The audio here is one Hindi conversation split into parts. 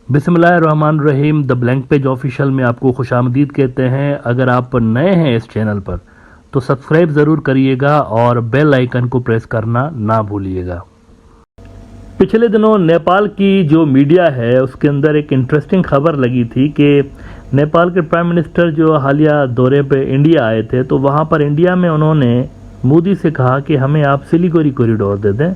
बिस्मिल्लाहिर्रहमानिर्रहीम। द ब्लैंक पेज ऑफिशियल में आपको खुशामदीद कहते हैं। अगर आप नए हैं इस चैनल पर तो सब्सक्राइब ज़रूर करिएगा और बेल आइकन को प्रेस करना ना भूलिएगा। पिछले दिनों नेपाल की जो मीडिया है उसके अंदर एक इंटरेस्टिंग खबर लगी थी कि नेपाल के प्राइम मिनिस्टर जो हालिया दौरे पे इंडिया आए थे, तो वहाँ पर इंडिया में उन्होंने मोदी से कहा कि हमें आप सिलीगुड़ी कॉरिडोर दे दें,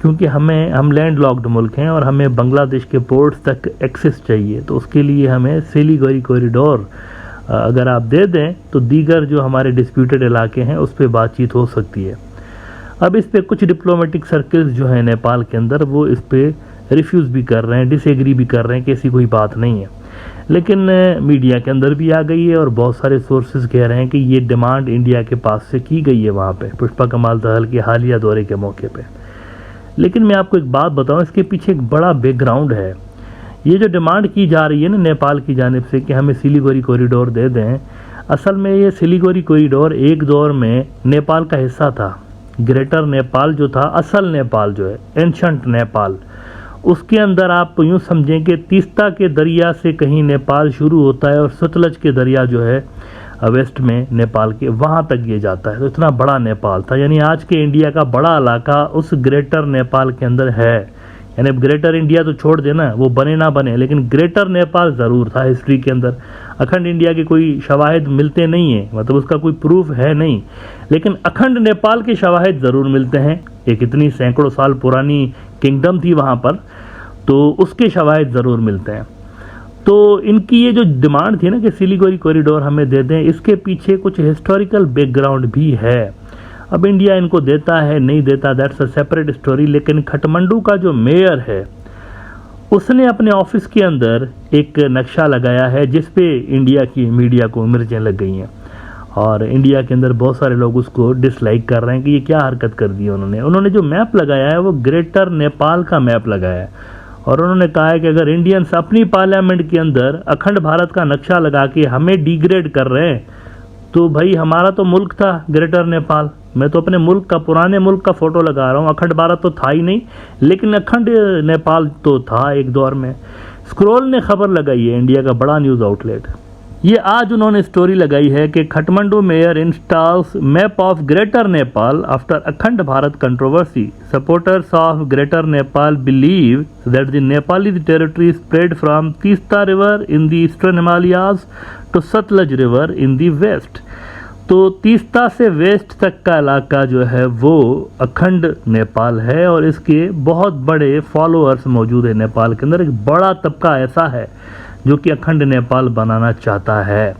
क्योंकि हम लैंड लॉक्ड मुल्क हैं और हमें बांग्लादेश के पोर्ट्स तक एक्सेस चाहिए। तो उसके लिए हमें सिलीगुड़ी कॉरिडोर अगर आप दे दें तो दीगर जो हमारे डिस्प्यूटेड इलाके हैं उस पर बातचीत हो सकती है। अब इस पे कुछ डिप्लोमेटिक सर्कल्स जो हैं नेपाल के अंदर वो इस पे रिफ्यूज़ भी कर रहे हैं, डिसएग्री भी कर रहे हैं कि ऐसी कोई बात नहीं है। लेकिन मीडिया के अंदर भी आ गई है और बहुत सारे सोर्सेज कह रहे हैं कि ये डिमांड इंडिया के पास से की गई है वहाँ पे पुष्पा कमाल दहल के हालिया दौरे के मौके पे। लेकिन मैं आपको एक बात बताऊं, इसके पीछे एक बड़ा बैकग्राउंड है। ये जो डिमांड की जा रही है ना नेपाल की जानिब से कि हमें सिलीगुड़ी कॉरिडोर दे दें, असल में ये सिलीगुड़ी कॉरिडोर एक दौर में नेपाल का हिस्सा था। ग्रेटर नेपाल जो था, असल नेपाल जो है, एंशंट नेपाल, उसके अंदर आप यूँ समझें कि तीस्ता के दरिया से कहीं नेपाल शुरू होता है और सतलज के दरिया जो है वेस्ट में नेपाल के वहाँ तक ये जाता है। तो इतना बड़ा नेपाल था, यानी आज के इंडिया का बड़ा इलाका उस ग्रेटर नेपाल के अंदर है। यानी ग्रेटर इंडिया तो छोड़ देना, वो बने ना बने, लेकिन ग्रेटर नेपाल ज़रूर था हिस्ट्री के अंदर। अखंड इंडिया के कोई शवाहिद मिलते नहीं हैं, मतलब उसका कोई प्रूफ है नहीं, लेकिन अखंड नेपाल के शवाहिद ज़रूर मिलते हैं। एक इतनी सैकड़ों साल पुरानी किंगडम थी वहाँ पर, तो उसके शवाहिद ज़रूर मिलते हैं। तो इनकी ये जो डिमांड थी ना कि सिलीगुड़ी कॉरिडोर हमें दे दें, इसके पीछे कुछ हिस्टोरिकल बैकग्राउंड भी है। अब इंडिया इनको देता है नहीं देता, दैट्स अ सेपरेट स्टोरी। लेकिन खटमंडू का जो मेयर है उसने अपने ऑफिस के अंदर एक नक्शा लगाया है जिस पे इंडिया की मीडिया को मिर्चें लग गई हैं और इंडिया के अंदर बहुत सारे लोग उसको डिसलाइक कर रहे हैं कि ये क्या हरकत कर दी है उन्होंने जो मैप लगाया है वो ग्रेटर नेपाल का मैप लगाया है। और उन्होंने कहा है कि अगर इंडियंस अपनी पार्लियामेंट के अंदर अखंड भारत का नक्शा लगा के हमें डिग्रेड कर रहे हैं, तो भाई हमारा तो मुल्क था ग्रेटर नेपाल। मैं तो अपने मुल्क का, पुराने मुल्क का फोटो लगा रहा हूँ। अखंड भारत तो था ही नहीं, लेकिन अखंड नेपाल तो था एक दौर में। स्क्रोल ने खबर लगाई है, इंडिया का बड़ा न्यूज़ आउटलेट। ये आज उन्होंने स्टोरी लगाई है कि Kathmandu mayor installs map of greater Nepal after Akhand Bharat controversy. Supporters of greater Nepal believe that the Nepali territory spread from Teesta river in the eastern Himalayas to Sutlej river in the west. तो तीस्ता से वेस्ट तक का इलाका जो है वो अखंड नेपाल है और इसके बहुत बड़े फॉलोअर्स मौजूद है नेपाल के अंदर। एक बड़ा तबका ऐसा है जो कि अखंड नेपाल बनाना चाहता है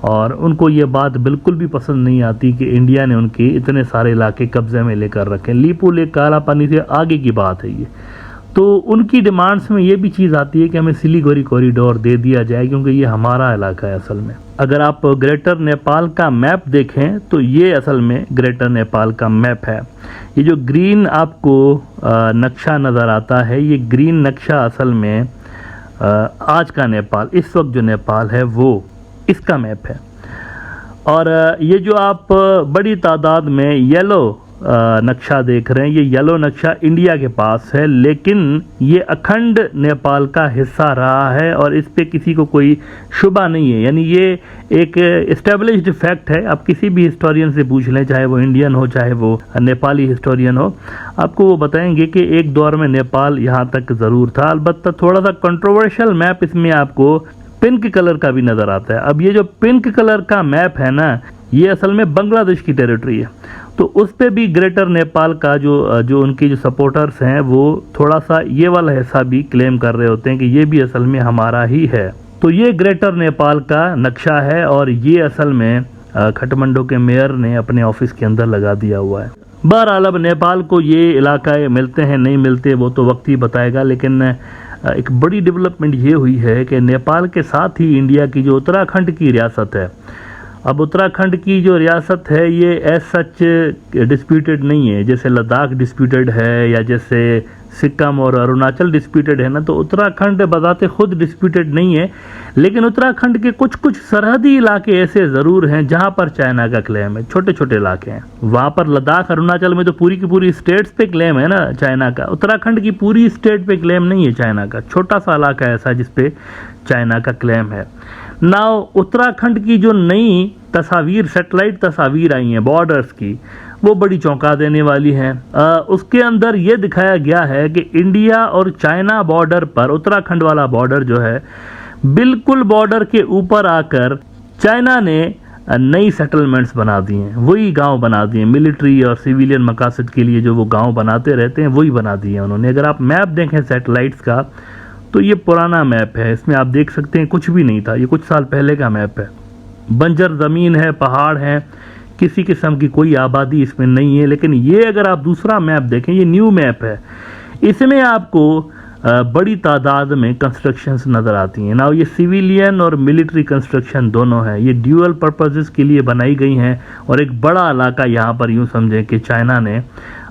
और उनको ये बात बिल्कुल भी पसंद नहीं आती कि इंडिया ने उनके इतने सारे इलाके कब्जे में लेकर रखे। लीपू लेक काला पानी से आगे की बात है ये। तो उनकी डिमांड्स में ये भी चीज़ आती है कि हमें सिलीगुड़ी कॉरिडोर दे दिया जाए क्योंकि ये हमारा इलाका है असल में। अगर आप ग्रेटर नेपाल का मैप देखें तो ये असल में ग्रेटर नेपाल का मैप है। ये जो ग्रीन आपको नक्शा नज़र आता है, ये ग्रीन नक्शा असल में आज का नेपाल, इस वक्त जो नेपाल है वो इसका मैप है। और ये जो आप बड़ी तादाद में येलो नक्शा देख रहे हैं, ये येलो नक्शा इंडिया के पास है, लेकिन ये अखंड नेपाल का हिस्सा रहा है और इस पे किसी को कोई शुबा नहीं है। यानी ये एक एस्टेब्लिश्ड फैक्ट है। आप किसी भी हिस्टोरियन से पूछ लें, चाहे वो इंडियन हो चाहे वो नेपाली हिस्टोरियन हो, आपको वो बताएंगे कि एक दौर में नेपाल यहाँ तक ज़रूर था। अलबत्ता थोड़ा सा कंट्रोवर्शियल मैप इसमें आपको पिंक कलर का भी नज़र आता है। अब ये जो पिंक कलर का मैप है ना, ये असल में बांग्लादेश की टेरिटरी है। तो उस पे भी ग्रेटर नेपाल का जो उनके जो सपोर्टर्स हैं वो थोड़ा सा ये वाला हिस्सा भी क्लेम कर रहे होते हैं कि ये भी असल में हमारा ही है। तो ये ग्रेटर नेपाल का नक्शा है और ये असल में खटमंडू के मेयर ने अपने ऑफिस के अंदर लगा दिया हुआ है। बहरहाल अब नेपाल को ये इलाका मिलते हैं नहीं मिलते वो तो वक्त ही बताएगा, लेकिन एक बड़ी डेवलपमेंट ये हुई है कि नेपाल के साथ ही इंडिया की जो उत्तराखंड की रियासत है अब उत्तराखंड की जो रियासत है ये एज सच डिस्प्यूटेड नहीं है, जैसे लद्दाख डिस्प्यूटेड है या जैसे सिक्किम और अरुणाचल डिस्प्यूटेड है ना, तो उत्तराखंड बजाते खुद डिस्प्यूटेड नहीं है। लेकिन उत्तराखंड के कुछ कुछ सरहदी इलाके ऐसे ज़रूर हैं जहां पर चाइना का क्लेम है, छोटे छोटे इलाके हैं। वहां पर लद्दाख अरुणाचल में तो पूरी की पूरी स्टेट्स पे क्लेम है ना चाइना का, उत्तराखंड की पूरी स्टेट पे क्लेम नहीं है चाइना का, छोटा सा इलाका ऐसा जिसपे चाइना का क्लेम है। नाउ उत्तराखंड की जो नई तस्वीर, सैटेलाइट तस्वीर आई हैं बॉर्डर्स की, वो बड़ी चौंका देने वाली हैं। उसके अंदर ये दिखाया गया है कि इंडिया और चाइना बॉर्डर पर उत्तराखंड वाला बॉर्डर जो है, बिल्कुल बॉर्डर के ऊपर आकर चाइना ने नई सेटलमेंट्स बना दी हैं, वही गांव बना दिए, मिलिट्री और सिविलियन मकासद के लिए जो वो गांव बनाते रहते हैं वही बना दिए उन्होंने। अगर आप मैप देखें सैटेलाइट्स का तो ये पुराना मैप है, इसमें आप देख सकते हैं कुछ भी नहीं था, ये कुछ साल पहले का मैप है। बंजर ज़मीन है, पहाड़ है, किसी किस्म की कोई आबादी इसमें नहीं है। लेकिन ये अगर आप दूसरा मैप देखें, ये न्यू मैप है, इसमें आपको बड़ी तादाद में कंस्ट्रक्शंस नज़र आती हैं ना। ये सिविलियन और मिलिट्री कंस्ट्रक्शन दोनों हैं, ये ड्यूअल पर्पसेस के लिए बनाई गई हैं और एक बड़ा इलाका यहाँ पर यूँ समझें कि चाइना ने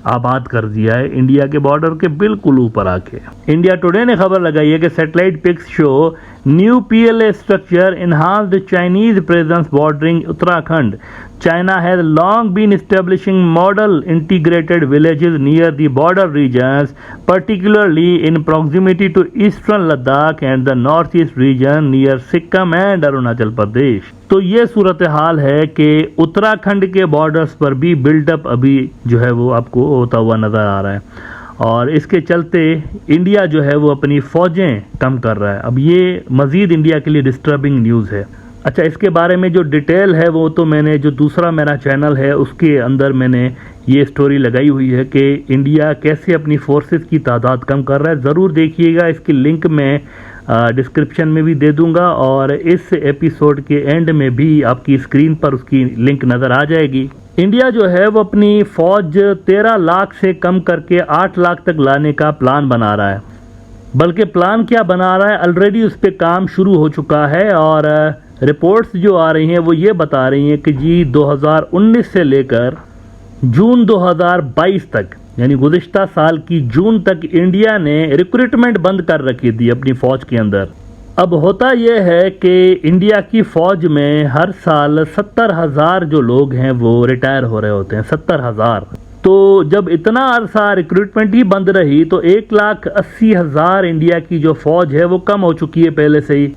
आबाद कर दिया है इंडिया के बॉर्डर के बिल्कुल ऊपर आके। इंडिया टुडे ने खबर लगाई है कि satellite pics show new PLA structure enhanced Chinese presence bordering Uttarakhand. China has long been establishing model integrated villages near the border regions, particularly in proximity to eastern Ladakh and the northeast region near Sikkim and Arunachal Pradesh. तो ये सूरत हाल है कि उत्तराखंड के बॉर्डर्स पर भी बिल्डअप अभी जो है वो आपको होता हुआ नज़र आ रहा है और इसके चलते इंडिया जो है वो अपनी फ़ौजें कम कर रहा है। अब ये मज़ीद इंडिया के लिए डिस्टर्बिंग न्यूज़ है। अच्छा, इसके बारे में जो डिटेल है वो तो मैंने जो दूसरा मेरा चैनल है उसके अंदर मैंने ये स्टोरी लगाई हुई है कि इंडिया कैसे अपनी फोर्सेस की तादाद कम कर रहा है। ज़रूर देखिएगा, इसकी लिंक मैं डिस्क्रिप्शन में भी दे दूंगा और इस एपिसोड के एंड में भी आपकी स्क्रीन पर उसकी लिंक नज़र आ जाएगी। इंडिया जो है वो अपनी फ़ौज 13 लाख से कम करके 8 लाख तक लाने का प्लान बना रहा है। बल्कि प्लान क्या बना रहा है, ऑलरेडी उस पर काम शुरू हो चुका है और रिपोर्ट्स जो आ रही हैं वो ये बता रही हैं कि जी 2019 से लेकर जून 2022 तक, यानी गुज़िश्ता साल की जून तक इंडिया ने रिक्रूटमेंट बंद कर रखी थी अपनी फ़ौज के अंदर। अब होता यह है कि इंडिया की फ़ौज में हर साल 70,000 जो लोग हैं वो रिटायर हो रहे होते हैं, 70,000। तो जब इतना अरसा रिक्रूटमेंट ही बंद रही तो 1,80,000 इंडिया की जो फ़ौज है वो कम हो चुकी है पहले से ही।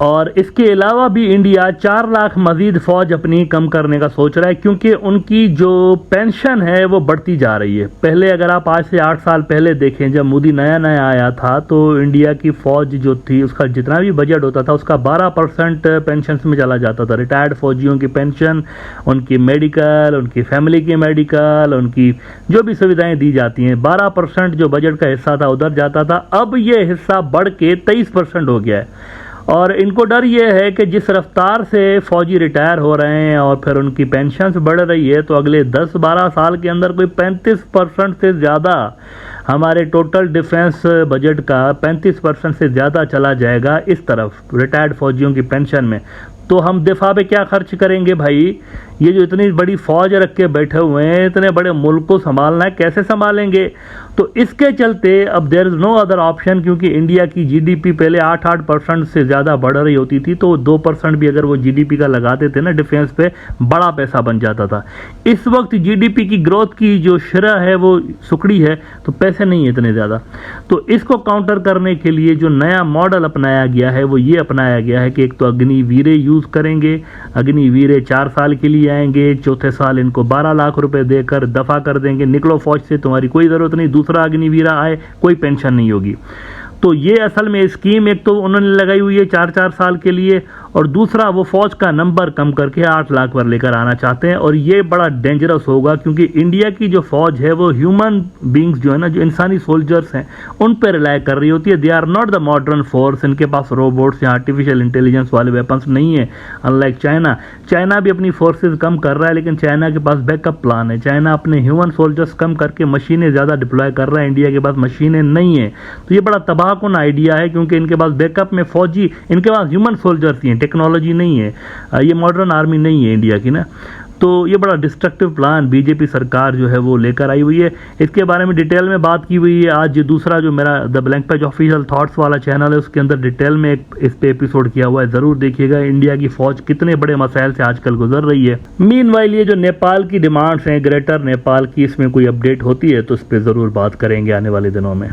और इसके अलावा भी इंडिया 4 लाख मज़ीद फ़ौज अपनी कम करने का सोच रहा है क्योंकि उनकी जो पेंशन है वो बढ़ती जा रही है। पहले अगर आप आज से 8 साल पहले देखें, जब मोदी नया नया आया था तो इंडिया की फ़ौज जो थी उसका जितना भी बजट होता था उसका 12% पेंशन में चला जाता था। रिटायर्ड फ़ौजियों की पेंशन, उनकी मेडिकल, उनकी फैमिली की मेडिकल, उनकी जो भी सुविधाएँ दी जाती हैं, 12% जो बजट का हिस्सा था उधर जाता था। अब ये हिस्सा बढ़ के 23% हो गया है और इनको डर ये है कि जिस रफ्तार से फ़ौजी रिटायर हो रहे हैं और फिर उनकी पेंशन बढ़ रही है तो अगले 10-12 साल के अंदर कोई 35% से ज़्यादा हमारे टोटल डिफेंस बजट का 35% से ज़्यादा चला जाएगा इस तरफ रिटायर्ड फ़ौजियों की पेंशन में। तो हम दिफा पे क्या खर्च करेंगे भाई? ये जो इतनी बड़ी फ़ौज रख के बैठे हुए हैं, इतने बड़े मुल्क को संभालना है, कैसे संभालेंगे? तो इसके चलते अब there is no other option, क्योंकि इंडिया की GDP पहले 8% से ज़्यादा बढ़ रही होती थी तो 2% भी अगर वो GDP का लगाते थे ना डिफेंस पे, बड़ा पैसा बन जाता था। इस वक्त GDP की ग्रोथ की जो शरह है वो सुकड़ी है तो पैसे नहीं है इतने ज़्यादा। तो इसको काउंटर करने के लिए जो नया मॉडल अपनाया गया है वो ये अपनाया गया है कि एक तो अग्निवीर यूज़ करेंगे, अग्निवीर 4 साल के लिए आएंगे, चौथे साल इनको 12 लाख रुपए देकर दफा कर देंगे, निकलो फौज से, तुम्हारी कोई ज़रूरत नहीं, दूसरा अग्निवीर आए, कोई पेंशन नहीं होगी। तो ये असल में स्कीम एक तो उन्होंने लगाई हुई है 4-4 साल के लिए और दूसरा वो फौज का नंबर कम करके 8 लाख पर लेकर आना चाहते हैं और ये बड़ा डेंजरस होगा क्योंकि इंडिया की जो फौज है वो ह्यूमन बींग्स जो है ना, जो इंसानी सोल्जर्स हैं, उन पर रिलाई कर रही होती है। They are not the modern force, इनके पास रोबोट्स या आर्टिफिशियल इंटेलिजेंस वाले वेपन्स नहीं है अनलाइक चाइना। चाइना भी अपनी फोर्सेज कम कर रहा है लेकिन चाइना के पास बैकअप प्लान है। चाइना अपने ह्यूमन सोल्जर्स कम करके मशीनें ज़्यादा डिप्लॉय कर रहा है, इंडिया के पास मशीनें नहीं है। तो ये बड़ा तबाह को ना आइडिया है, क्योंकि इनके पास बैकअप में फौजी, इनके पास ह्यूमन सोल्जर्स ही हैं, टेक्नोलॉजी नहीं है, ये मॉडर्न आर्मी नहीं है इंडिया की ना। तो ये बड़ा डिस्ट्रक्टिव प्लान बीजेपी सरकार जो है वो लेकर आई हुई है। इसके बारे में डिटेल में बात की हुई है। आज दूसरा जो मेरा the blank page official thoughts वाला चैनल है, उसके अंदर डिटेल में इस पे एपिसोड किया हुआ है, ज़रूर देखिएगा। इंडिया की फौज कितने बड़े मसाइल से आजकल गुजर रही है। मीनवाइल ये जो नेपाल की डिमांड्स हैं, ग्रेटर नेपाल की, इसमें कोई अपडेट होती है तो इस पर ज़रूर बात करेंगे आने वाले दिनों में।